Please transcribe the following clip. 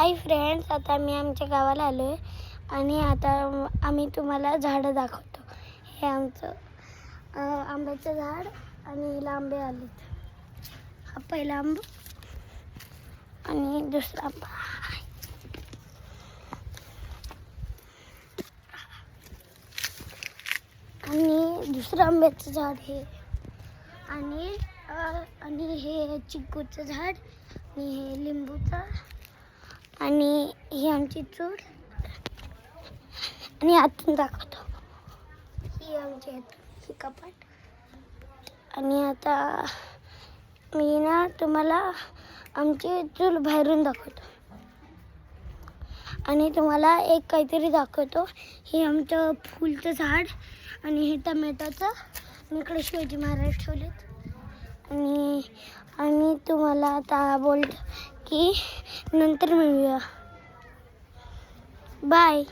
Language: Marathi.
हाय फ्रेंड्स, आता मी आमच्या गावाला आलो आहे आणि आता आम्ही तुम्हाला झाडं दाखवतो. हे आमचं आंब्याचं झाड आणि हिला आंबे आलेत. हा पहिला आंबा आणि दुसरा आंबा. आणि दुसरं आंब्याचं झाड हे आणि हे चिकूचं झाड आणि हे लिंबूचं आणि ही आमची चूल आणि आतून दाखवतो. ही आमची ही कपाट. आणि आता मी ना तुम्हाला आमची चूल बाहेरून दाखवतो आणि तुम्हाला एक काहीतरी दाखवतो. हे आमचं फुलचं झाड आणि हे टमॅटोचं आणि इकडे शिवाजी महाराज ठेवलेत. आणि तुम्हाला आता बोलतो की नंतर मिळूया. बाय.